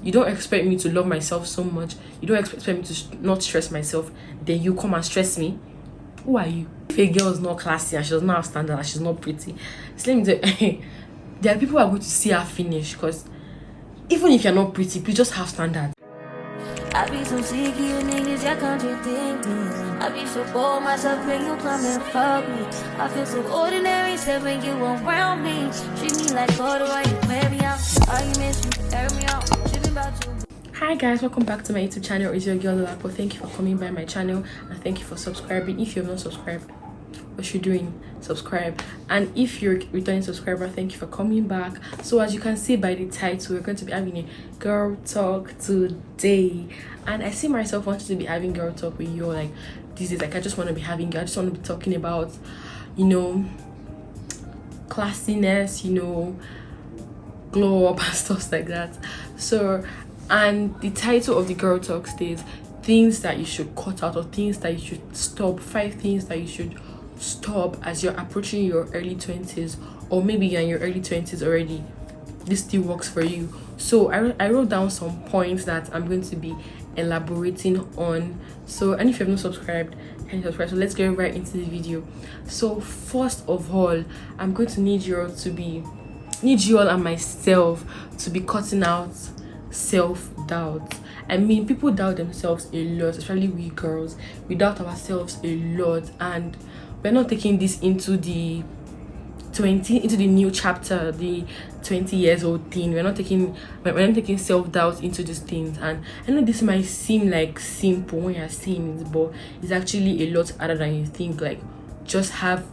you don't expect me to love myself so much, you don't expect me to not stress myself, then you come and stress me. Who are you? If a girl is not classy and she does not have standard and she's not pretty, so let me tell you, there are people who are going to see her finish, because even if you're not pretty, please just have standards. I be so sick of you niggas, y'all contradicting. I be so bold myself when you come and fuck me. I feel so ordinary, except when you around me. Treat me like corduroy, you wear me out. Arguments, you air me out. Tripping about you. Hi guys, welcome back to my YouTube channel. It's your girl Lapo. Thank you for coming by my channel and thank you for subscribing. If you have not subscribed, what you doing? Subscribe. And if you're a returning subscriber, thank you for coming back. So as you can see by the title, we're going to be having a girl talk today, and I see myself wanting to be having girl talk with you. Like this is like, I just want to be having, I just want to be talking about, you know, classiness, you know, glow up and stuff like that. So, and the title of the girl talk states things that you should cut out or things that you should stop. 5 things that you should stop as you're approaching your early 20s, or maybe you're in your early 20s already. This still works for you. So I wrote down some points that I'm going to be elaborating on. So, and if you have not subscribed, can you subscribe? So let's get right into the video. So first of all, I'm going to need you all and myself to be cutting out self-doubt. I mean, people doubt themselves a lot, especially we girls. We doubt ourselves a lot, and we're not taking this into the new chapter, the 20 years old thing. We're not taking self-doubt into these things. And I know this might seem like simple when you're saying it, but it's actually a lot harder than you think. Like, just have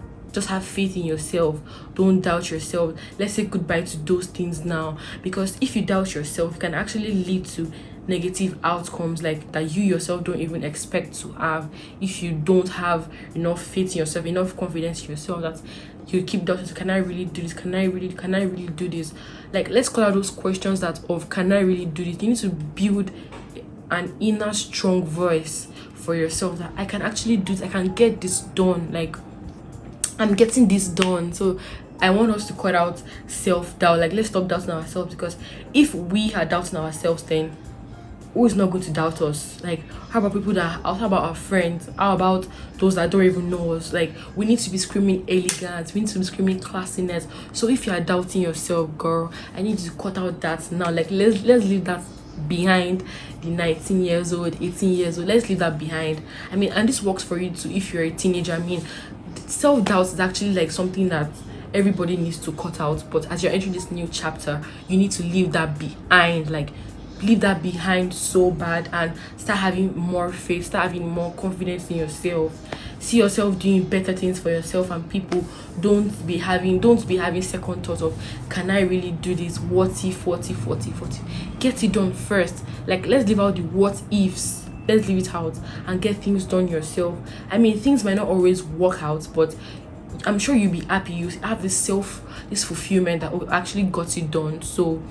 faith in yourself. Don't doubt yourself. Let's say goodbye to those things now, because if you doubt yourself, it can actually lead to negative outcomes like that you yourself don't even expect to have. If you don't have enough faith in yourself, enough confidence in yourself, that you keep doubting, can I really do this? Can I really do this? Like, let's call out those questions that of can I really do this? You need to build an inner strong voice for yourself that I can actually do this, I can get this done, like I'm getting this done. So I want us to cut out self-doubt. Like, let's stop doubting ourselves, because if we are doubting ourselves, then who is not going to doubt us? Like, how about people that, how about our friends? How about those that don't even know us? Like, we need to be screaming elegance, we need to be screaming classiness. So if you are doubting yourself, girl, I need you to cut out that now. Like, let's leave that behind. The 19 years old, 18 years old, let's leave that behind. I mean, and this works for you too if you're a teenager. I mean, self-doubt is actually like something that everybody needs to cut out, but as you're entering this new chapter, you need to leave that behind. Like, leave that behind so bad and start having more faith, start having more confidence in yourself. See yourself doing better things for yourself and people. Don't be having second thoughts of, can I really do this? What if? Get it done first. Like, let's leave out the what ifs. Let's leave it out and get things done yourself. I mean, things might not always work out, but I'm sure you'll be happy. You have this fulfillment that actually got it done. So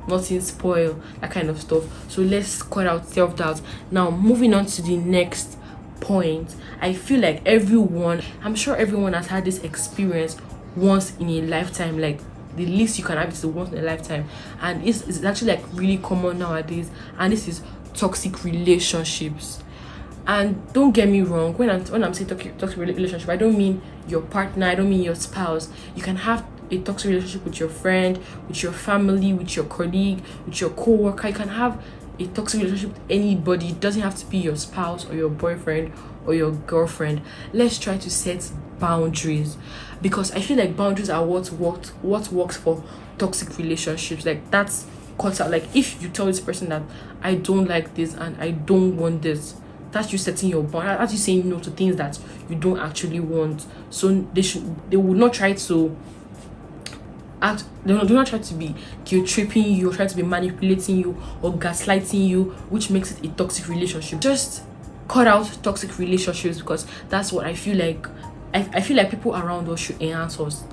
nothing spoil, that kind of stuff. So let's cut out self-doubt. Now, moving on to the next point. I feel like I'm sure everyone has had this experience once in a lifetime. Like, the least you can have is once in a lifetime, and it's actually like really common nowadays, and this is toxic relationships. And don't get me wrong, when I'm saying toxic relationship, I don't mean your partner, I don't mean your spouse. You can have a toxic relationship with your friend, with your family, with your colleague, with your co-worker. You can have a toxic relationship with anybody. It doesn't have to be your spouse or your boyfriend or your girlfriend. Let's try to set boundaries, because I feel like boundaries are what works for toxic relationships. Like, that's cut out. Like, if you tell this person that I don't like this and I don't want this, that's you setting your bound. That's you saying no to things that you don't actually want. So they will not try to do not try to be guilt tripping you or try to be manipulating you or gaslighting you, which makes it a toxic relationship. Just cut out toxic relationships, because that's what I feel like. I feel like people around us should enhance us.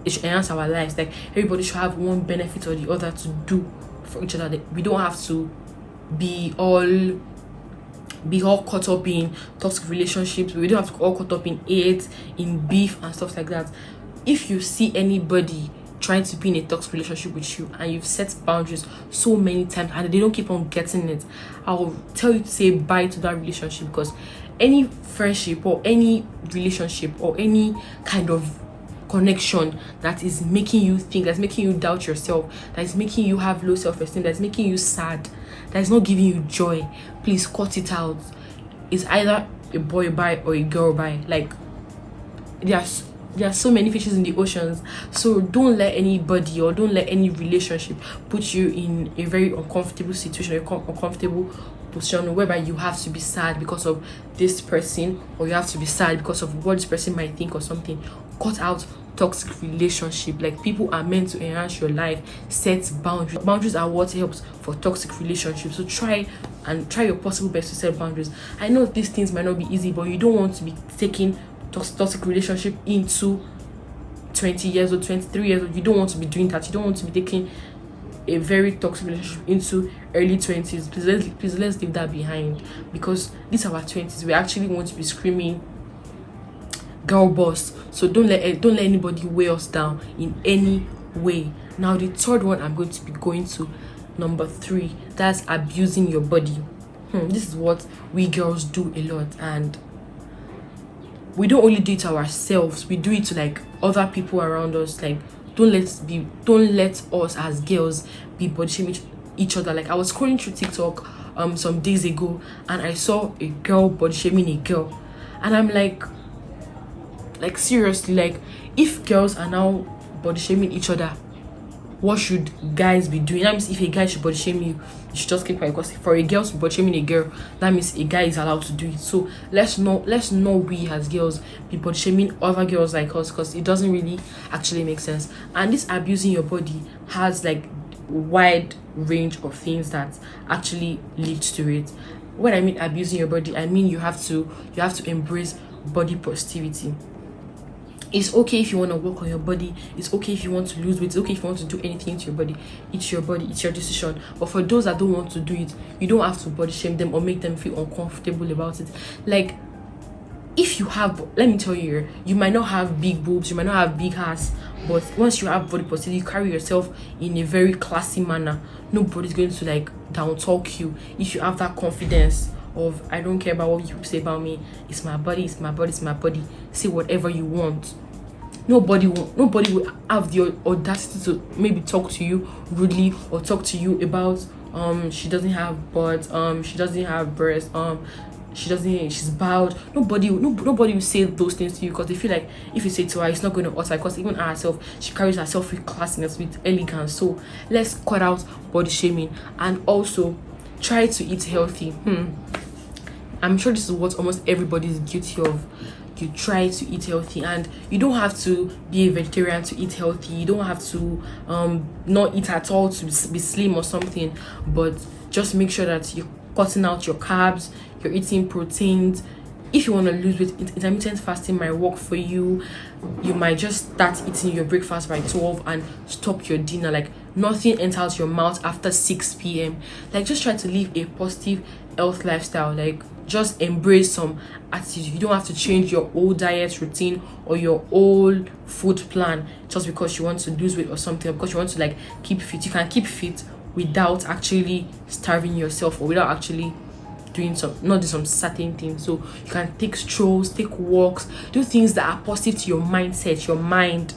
It should enhance our lives. Like, everybody should have one benefit or the other to do for each other. We don't have to be all caught up in toxic relationships. We don't have to all caught up in hate, in beef and stuff like that. If you see anybody trying to be in a toxic relationship with you, and you've set boundaries so many times and they don't keep on getting it, I'll tell you to say bye to that relationship. Because any friendship or any relationship or any kind of connection that is making you think, that's making you doubt yourself, that is making you have low self-esteem, that's making you sad, that is not giving you joy, please cut it out. It's either a boy bye or a girl bye. Like, there are so many fishes in the oceans, so don't let anybody or don't let any relationship put you in a very uncomfortable situation, uncomfortable position whereby you have to be sad because of this person, or you have to be sad because of what this person might think or something. Cut out toxic relationship. Like, people are meant to enhance your life. Set boundaries are what helps for toxic relationships. So try your possible best to set boundaries. I know these things might not be easy, but you don't want to be taking toxic relationship into 20 years or 23 years old. You don't want to be doing that. You don't want to be taking a very toxic relationship into early 20s. Please let's leave that behind, because these are our 20s. We actually want to be screaming girl boss. So don't let anybody weigh us down in any way. Now the third one I'm going to be going to, number 3, that's abusing your body. This is what we girls do a lot, and we don't only do it to ourselves, we do it to like other people around us. Like, don't let us as girls be body shaming each other. Like, I was scrolling through TikTok some days ago, and I saw a girl body shaming a girl, and I'm like seriously, like, if girls are now body shaming each other, what should guys be doing? That means if a guy should body shame you, you should just keep quiet. Because for a girl to body shaming a girl, that means a guy is allowed to do it. So let's not we as girls be body shaming other girls like us, because it doesn't really actually make sense. And this abusing your body has like wide range of things that actually lead to it. When I mean abusing your body, I mean you have to embrace body positivity. It's okay if you want to work on your body. It's okay if you want to lose weight. It's okay if you want to do anything to your body. It's your body. It's your decision. But for those that don't want to do it, you don't have to body shame them or make them feel uncomfortable about it. Like, if you have, let me tell you, you might not have big boobs, you might not have big ass, but once you have body positivity, you carry yourself in a very classy manner. Nobody's going to like down talk you if you have that confidence of, I don't care about what you say about me. It's my body. It's my body. It's my body. Say whatever you want. Nobody will have the audacity to maybe talk to you rudely or talk to you about she doesn't have butt, she doesn't have breast, she's bowed. Nobody will say those things to you, because they feel like if you say to her, it's not going to utter, because even herself, she carries herself with classiness, with elegance. So let's cut out body shaming, and also try to eat healthy. I'm sure this is what almost everybody is guilty of. You try to eat healthy, and you don't have to be a vegetarian to eat healthy. You don't have to not eat at all to be slim or something, but just make sure that you're cutting out your carbs, you're eating proteins. If you want to lose weight, intermittent fasting might work for you. You might just start eating your breakfast by 12 and stop your dinner. Like, nothing enters your mouth after 6 p.m. Like, just try to live a positive health lifestyle. Like, just embrace some attitude. You don't have to change your old diet routine or your old food plan just because you want to lose weight or something, or because you want to like keep fit. You can keep fit without actually starving yourself, or without actually doing some certain things. So you can take strolls, take walks, do things that are positive to your mindset, your mind.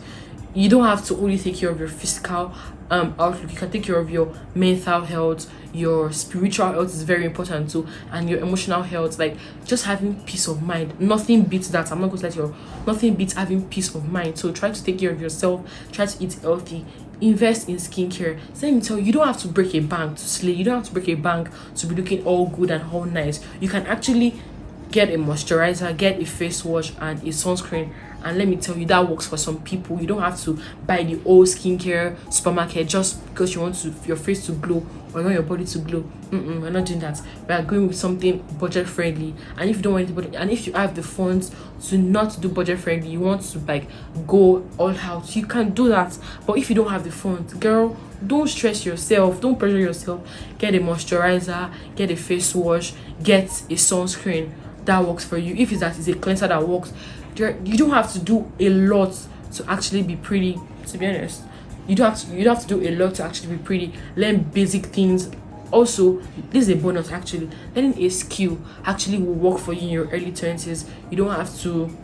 You don't have to only take care of your physical outlook. You can take care of your mental health. Your spiritual health is very important too, and your emotional health. Like, just having peace of mind, nothing beats that. I'm not going to let you, nothing beats having peace of mind. So try to take care of yourself, try to eat healthy, invest in skincare. So let me tell you, you don't have to break a bank to slay. You don't have to break a bank to be looking all good and all nice. You can actually get a moisturizer, get a face wash and a sunscreen, and let me tell you, that works for some people. You don't have to buy the old skincare supermarket just because you want your face to glow or you want your body to glow. We're not doing that. We are going with something budget friendly. And if you don't want anybody, and if you have the funds to not do budget friendly, you want to like go all out, you can do that. But if you don't have the funds, girl, don't stress yourself, don't pressure yourself. Get a moisturizer, get a face wash, get a sunscreen that works for you. If it's a cleanser that works, you don't have to do a lot to actually be pretty, to be honest. you don't have to do a lot to actually be pretty. Learn basic things. Also, this is a bonus actually. Learning a skill actually will work for you in your early 20s. You don't have to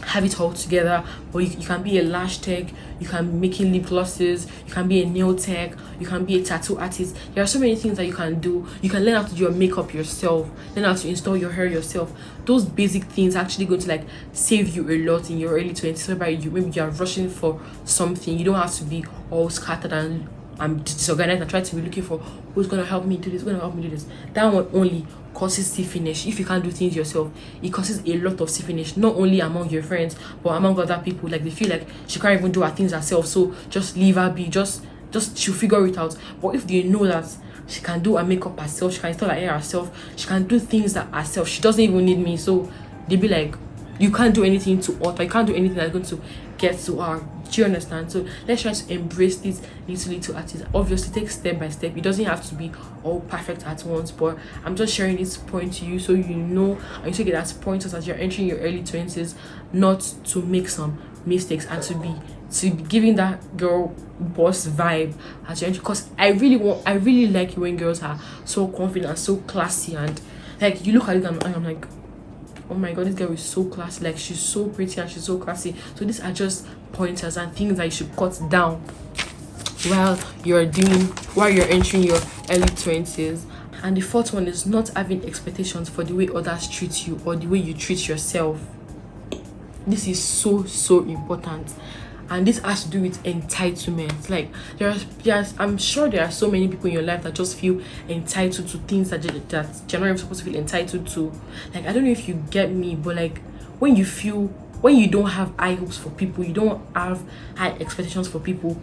have it all together, but you can be a lash tech, you can be making lip glosses, you can be a nail tech, you can be a tattoo artist. There are so many things that you can do. You can learn how to do your makeup yourself, learn how to install your hair yourself. Those basic things actually going to like save you a lot in your early 20s, whereby maybe you are rushing for something. You don't have to be all scattered and disorganized and try to be looking for who's gonna help me do this, who's gonna help me do this. That one only causes stiffness. If you can't do things yourself, it causes a lot of stiffness, not only among your friends but among other people. Like they feel like she can't even do her things herself, so just leave her be, just she'll figure it out. But if they know that she can do her makeup herself, she can install her hair herself, she can do things that herself, she doesn't even need me, so they be like, you can't do anything to alter, you can't do anything that's going to get to her. Do you understand? So let's try to embrace this little artist. Obviously take step by step. It doesn't have to be all perfect at once, but I'm just sharing this point to you so you know, and you take it as pointers as you're entering your early 20s, not to make some mistakes and to be giving that girl boss vibe as you're entering. Because I really like it when girls are so confident, so classy, and like you look at it and I'm like, oh my god, this girl is so classy, like she's so pretty and she's so classy. So these are just pointers and things that you should cut down while you're entering your early 20s. And the fourth one is not having expectations for the way others treat you or the way you treat yourself. This is so important, and this has to do with entitlement. Like I'm sure there are so many people in your life that just feel entitled to things that generally supposed to feel entitled to. Like I don't know if you get me, but like when you don't have high hopes for people, you don't have high expectations for people,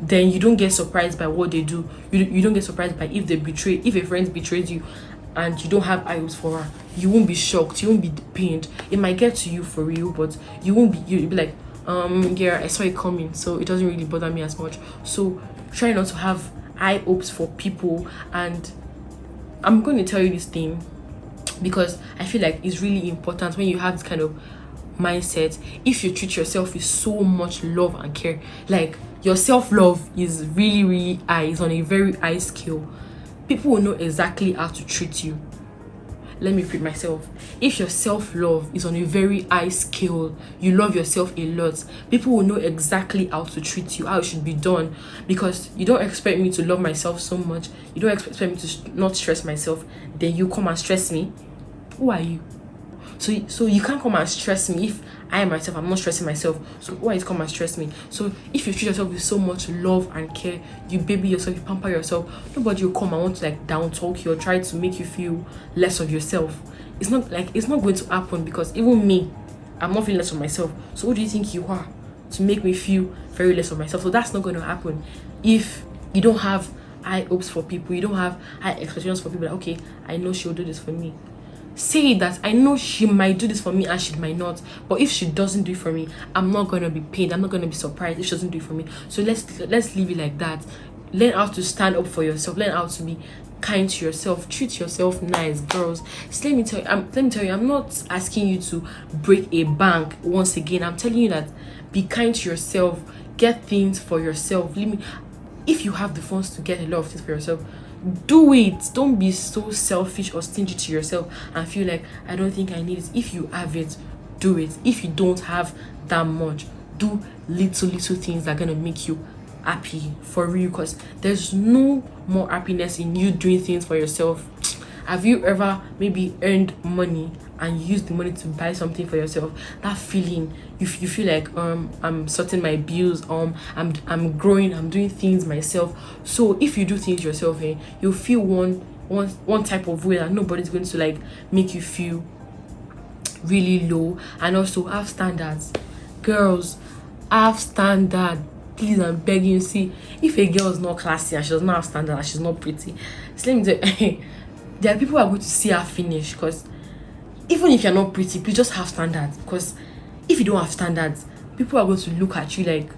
then you don't get surprised by what they do. You don't get surprised by if a friend betrays you and you don't have high hopes for her. You won't be shocked, you won't be pained. It might get to you for real, but you'll be like, yeah, I saw it coming, so it doesn't really bother me as much. So try not to have high hopes for people. And I'm going to tell you this thing because I feel like it's really important when you have this kind of mindset. If you treat yourself with so much love and care, like your self-love is really high, it's on a very high scale, people will know exactly how to treat you. Let me repeat myself. If your self-love is on a very high scale, you love yourself a lot, people will know exactly how to treat you, how it should be done. Because you don't expect me to love myself so much, you don't expect me to not stress myself, then you come and stress me. Who are you? So you can't come and stress me if I myself, I'm not stressing myself. So why is come and stress me? So if you treat yourself with so much love and care, you baby yourself, you pamper yourself, nobody will come and want to like down talk you or try to make you feel less of yourself. It's not going to happen, because even me, I'm not feeling less of myself. So who do you think you are to make me feel very less of myself? So that's not going to happen if you don't have high hopes for people, you don't have high expectations for people. Like, okay, I know she'll do this for me. Say that I know she might do this for me and she might not, but if she doesn't do it for me, I'm not gonna be pained, I'm not gonna be surprised if she doesn't do it for me. So let's leave it like that. Learn how to stand up for yourself, learn how to be kind to yourself, treat yourself nice, girls. So let me tell you, I'm not asking you to break a bank once again. I'm telling you that be kind to yourself, get things for yourself. If you have the funds to get a lot of things for yourself, do it. Don't be so selfish or stingy to yourself and feel like I don't think I need it. If you have it, do it. If you don't have that much, do little things that are gonna make you happy for real, because there's no more happiness in you doing things for yourself. Have you ever maybe earned money and use the money to buy something for yourself? That feeling, you feel like I'm sorting my bills, I'm growing, I'm doing things myself. So if you do things yourself, you'll feel one type of way that nobody's going to like make you feel really low. And also have standards. Girls, have standard. Please, I'm begging you. See, if a girl is not classy and she does not have standard and she's not pretty, so let me tell you, there are people who are going to see her finish. Because even if you're not pretty, please just have standards. Because if you don't have standards, people are going to look at you like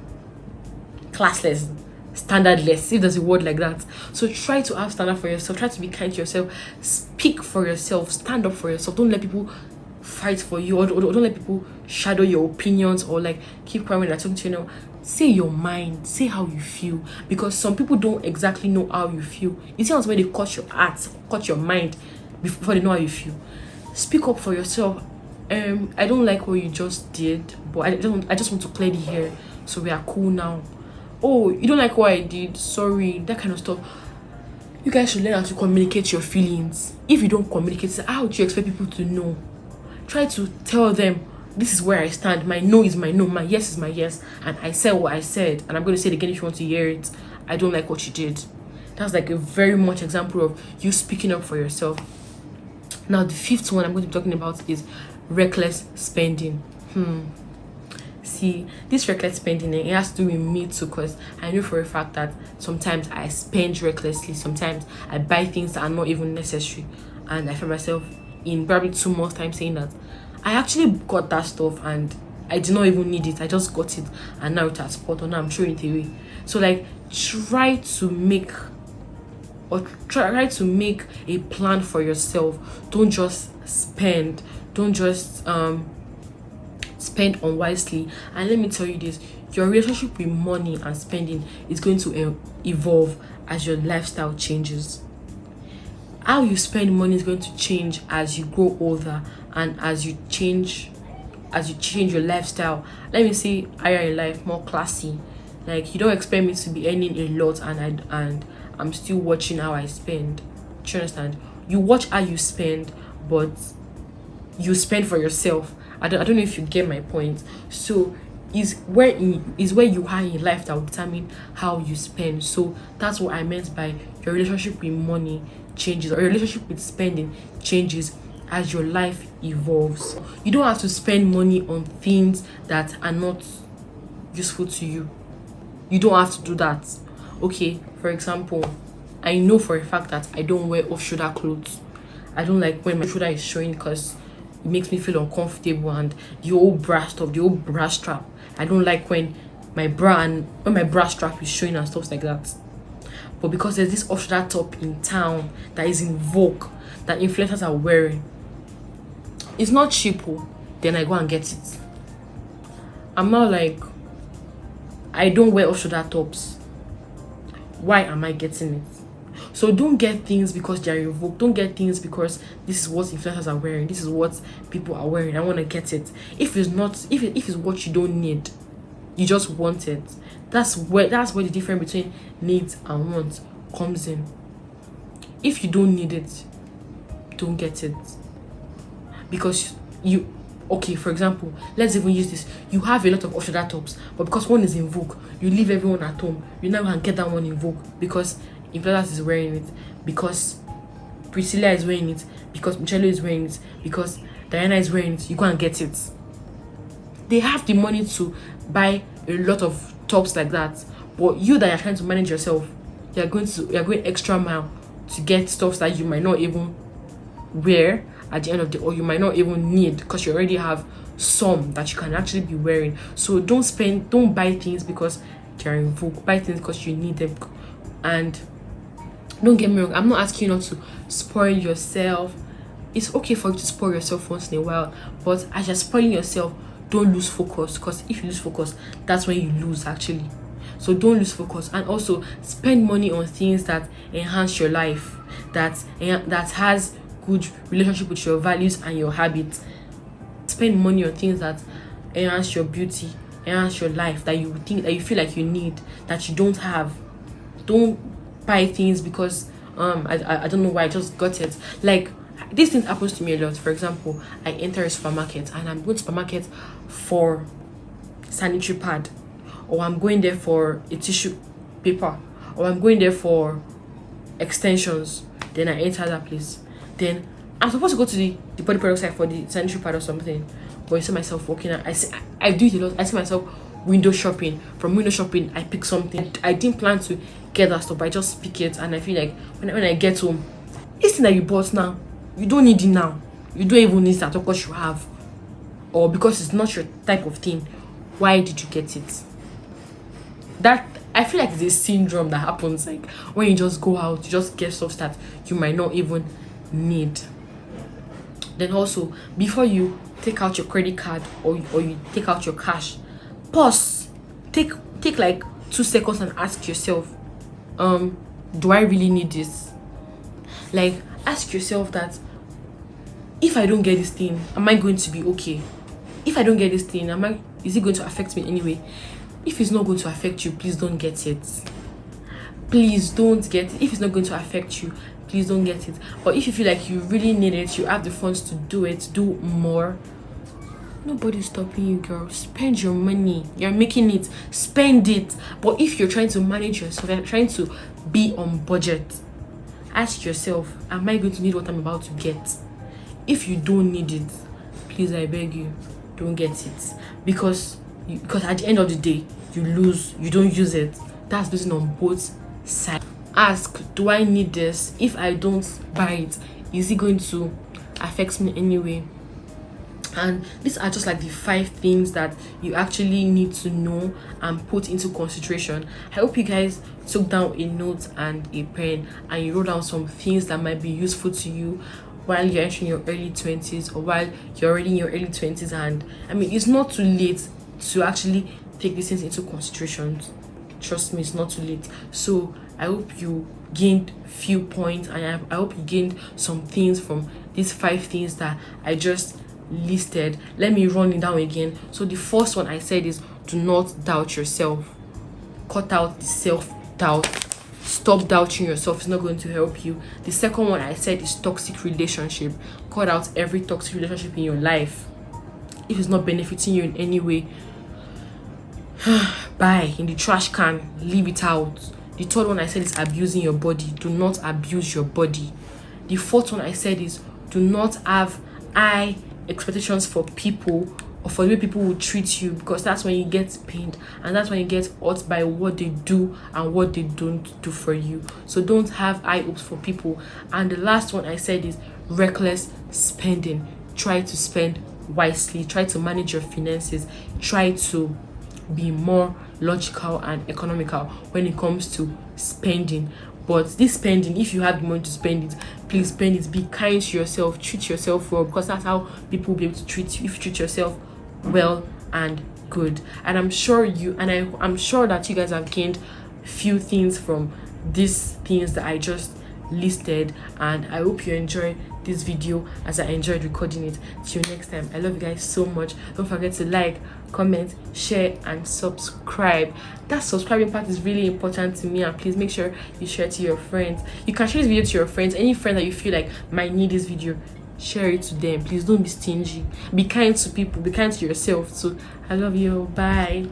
classless, standardless, if there's a word like that. So try to have standard for yourself, try to be kind to yourself, speak for yourself, stand up for yourself. Don't let people fight for you, or don't let people shadow your opinions or like keep quiet when they're talking to you. say your mind, say how you feel, because some people don't exactly know how you feel. It sounds where they cut your heart, cut your mind before they know how you feel. Speak up for yourself. I don't like what you just did, but I just want to clear the hair so we are cool now. Oh, you don't like what I did, sorry, that kind of stuff. You guys should learn how to communicate your feelings. If you don't communicate, how do you expect people to know? Try to tell them, this is where I stand. My no is my no, my yes is my yes, and I said what I said, and I'm going to say it again if you want to hear it. I don't like what you did. That's like a very much example of you speaking up for yourself. Now, the fifth one I'm going to be talking about is reckless spending. See, this reckless spending, it has to do with me too, because I know for a fact that sometimes I spend recklessly. Sometimes I buy things that are not even necessary, and I find myself in probably 2 months time saying that I actually got that stuff and I did not even need it. I just got it and now it has spot on. I'm throwing it away. So like try to make a plan for yourself. Don't just spend. Don't just spend unwisely. And let me tell you this, your relationship with money and spending is going to evolve as your lifestyle changes. How you spend money is going to change as you grow older and as you change your lifestyle. Let me say higher in life, more classy. Like, you don't expect me to be earning a lot and I'm still watching how I spend. Do you understand? You watch how you spend, but you spend for yourself. I don't know if you get my point. So is where you are in life that will determine how you spend. So that's what I meant by your relationship with money changes, or your relationship with spending changes as your life evolves. You don't have to spend money on things that are not useful to you. You don't have to do that. Okay, for example, I know for a fact that I don't wear off-shoulder clothes. I don't like when my shoulder is showing because it makes me feel uncomfortable, and the old bra stuff, the old bra strap. I don't like when my bra strap is showing and stuff like that. But because there's this off-shoulder top in town that is in vogue, that influencers are wearing, it's not cheap, then I go and get it. I'm not like, I don't wear off-shoulder tops. Why am I getting it? So don't get things because they're in vogue. Don't get things because this is what influencers are wearing. This is what people are wearing. I want to get it. If it's not, if it's what you don't need, you just want it. That's where the difference between needs and wants comes in. If you don't need it, don't get it. Because for example, let's even use this. You have a lot of off-shoulder tops, but because one is in vogue, you leave everyone at home. You now can get that one in vogue because influencers is wearing it, because Priscilla is wearing it, because Michelle is wearing it, because Diana is wearing it. You go and get it. They have the money to buy a lot of tops like that, but you that are trying to manage yourself, you're going extra mile to get stuff that you might not even wear at the end of the day, or you might not even need because you already have some that you can actually be wearing. So don't buy things because they're in vogue. Buy things because you need them. And don't get me wrong, I'm not asking you not to spoil yourself. It's okay for you to spoil yourself once in a while, but as you're spoiling yourself, don't lose focus, because if you lose focus, that's when you lose actually. So don't lose focus, and also spend money on things that enhance your life, that has good relationship with your values and your habits. Spend money on things that enhance your beauty, enhance your life, that you think, that you feel like you need, that you don't have. Don't buy things because I don't know why I just got it. Like, this thing happens to me a lot. For example, I enter a supermarket and I'm going to supermarket for sanitary pad, or I'm going there for a tissue paper, or I'm going there for extensions. Then I enter that place. Then I'm supposed to go to the body product side for the sanitary pad or something, but I see myself walking out. I do it a lot. I see myself window shopping. From window shopping, I pick something. I didn't plan to get that stuff, but I just pick it, and I feel like when I get home, this thing that you bought now, you don't need it now. You don't even need that because you have, or because it's not your type of thing. Why did you get it? That, I feel like it's a syndrome that happens, like when you just go out, you just get stuff that you might not even need. Then also, before you take out your credit card or you take out your cash, pause. Take take like 2 seconds and ask yourself, do I really need this? Like, ask yourself that, if I don't get this thing, am I going to be okay? If I don't get this thing, is it going to affect me anyway? If it's not going to affect you, please don't get it. Please don't get it. If it's not going to affect you, please don't get it. But if you feel like you really need it, you have the funds to do it, do more. Nobody's stopping you, girl. Spend your money. You're making it. Spend it. But if you're trying to manage yourself, you're trying to be on budget, ask yourself, am I going to need what I'm about to get? If you don't need it, please, I beg you, don't get it. Because at the end of the day, you lose. You don't use it. That's losing on both sides. Ask, do I need this? If I don't buy it, is it going to affect me anyway? And these are just like the 5 things that you actually need to know and put into consideration. I hope you guys took down a note and a pen and you wrote down some things that might be useful to you while you're entering your early 20s, or while you're already in your early 20s. And I mean, it's not too late to actually take these things into consideration. Trust me, it's not too late. So I hope you gained few points, and I hope you gained some things from these 5 things that I just listed. Let me run it down again. So the first one I said is, do not doubt yourself. Cut out the self-doubt. Stop doubting yourself. It's not going to help you. The second one I said is toxic relationship. Cut out every toxic relationship in your life. If it's not benefiting you in any way, bye, in the trash can, leave it out. The third one I said is abusing your body. Do not abuse your body. The fourth one I said is, do not have high expectations for people, or for the way people will treat you, because that's when you get pained, and that's when you get hurt by what they do and what they don't do for you. So don't have high hopes for people. And the last one I said is reckless spending. Try to spend wisely. Try to manage your finances. Try to be more logical and economical when it comes to spending. But this spending, if you have the money to spend it, please spend it. Be kind to yourself. Treat yourself well, because that's how people will be able to treat you, if you treat yourself well and good. And I'm sure I'm sure that you guys have gained few things from these things that I just listed, and I hope you enjoy this video as I enjoyed recording it. Till next time, I love you guys so much. Don't forget to like, comment, share and subscribe. That subscribing part is really important to me, and please make sure you share it to your friends. You can share this video to your friends. Any friend that you feel like might need this video, share it to them. Please don't be stingy. Be kind to people. Be kind to yourself too. I love you. Bye.